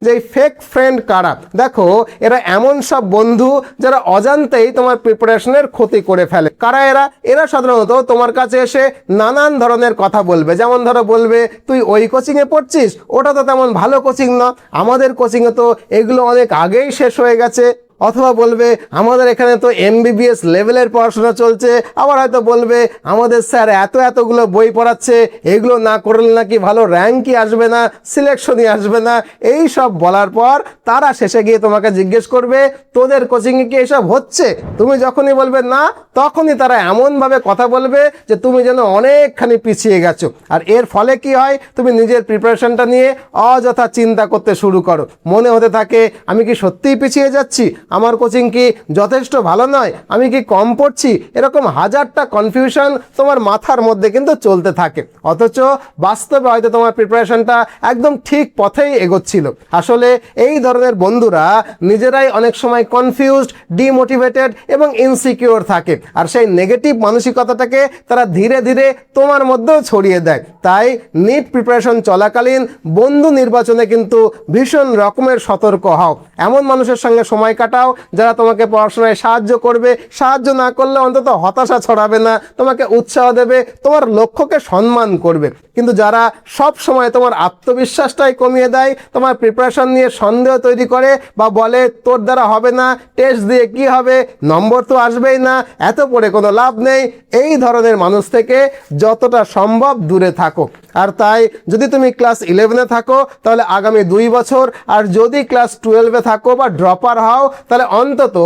যে fake friend কারা। দেখো এরা এমন সব বন্ধু যারা অজান্তেই তোমার প্রিপারেশনের ক্ষতি করে ফেলে। কারা এরা? এরা সাধারণত তোমার কাছে এসে নানান ধরনের কথা বলবে। যেমন ধরো বলবে, তুই ওই কোচিংয়ে পড়ছিস, ওটা তো তেমন ভালো কোচিং না, আমাদের কোচিংয়ে তো এগুলো অনেক আগেই শেষ হয়ে গেছে। অথবা বলবে, আমাদের এখানে তো MBBS লেভেলের পড়াশোনা চলছে। আবার হয়তো বলবে, আমাদের স্যার এতগুলো বই পড়াচ্ছে, এগুলো না করলে নাকি ভালো র্যাঙ্কই আসবে না, সিলেকশনই আসবে না। এই সব বলার পর তারা শেষে গিয়ে তোমাকে জিজ্ঞেস করবে, তোদের কোচিংয়ে কি এসব হচ্ছে? তুমি যখনই বলবে না, তখনই তারা এমনভাবে কথা বলবে যে তুমি যেন অনেকখানি পিছিয়ে গেছো। আর এর ফলে কি হয়, তুমি নিজের প্রিপারেশনটা নিয়ে অযথা চিন্তা করতে শুরু করো। মনে হতে থাকে, আমি কি সত্যিই পিছিয়ে যাচ্ছি? আমার কোচিং কি যথেষ্ট ভালো নয়? আমি কি কম পড়ছি? এরকম হাজারটা কনফিউশন তোমার মাথার মধ্যে কিন্তু চলতে থাকে। অথচ বাস্তবে হয়তো তোমার প্রিপারেশনটা একদম ঠিক পথেই এগোচ্ছিল। আসলে এই ধরনের বন্ধুরা নিজেরাই অনেক সময় কনফিউজড, ডিমোটিভেটেড এবং ইনসিকিউর থাকে। আর সেই নেগেটিভ মানসিকতাটাকে তারা ধীরে ধীরে তোমার মধ্যেও ছড়িয়ে দেয়। তাই নিট প্রিপারেশন চলাকালীন বন্ধু নির্বাচনে কিন্তু ভীষণ রকমের সতর্ক হও। এমন মানুষের সঙ্গে সময় কাটাও যারা তোমাকে পড়াশোনায় সাহায্য করবে, সাহায্য না করলে অন্তত হতাশা ছড়াবে না, তোমাকে উৎসাহ দেবে, তোমার লক্ষ্যকে সম্মান করবে। কিন্তু যারা সব সময় তোমার আত্মবিশ্বাসটাই কমিয়ে দেয়, তোমার প্রিপারেশন নিয়ে সন্দেহ তৈরি করে, বা বলে তোর দ্বারা হবে না, টেস্ট দিয়ে কি হবে, নম্বর তো আসবেই না, এত পড়ে কোনো লাভ নেই, এই ধরনের মানুষ থেকে যতটা সম্ভব দূরে থাকো। আর তাই যদি তুমি ক্লাস 11-এ থাকো তাহলে আগামী 2 বছর, আর যদি ক্লাস 12-এ থাকো বা ড্রপার হও তাহলে অন্তত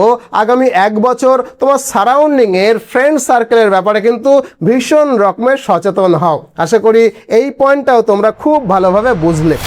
আগামী 1 বছর তোমার সারাউন্ডিংয়ের ফ্রেন্ড সার্কেলের ব্যাপারে কিন্তু ভীষণ রকমের সচেতন হও। আশা করি এই পয়েন্টটাও তোমরা খুব ভালোভাবে বুঝলে।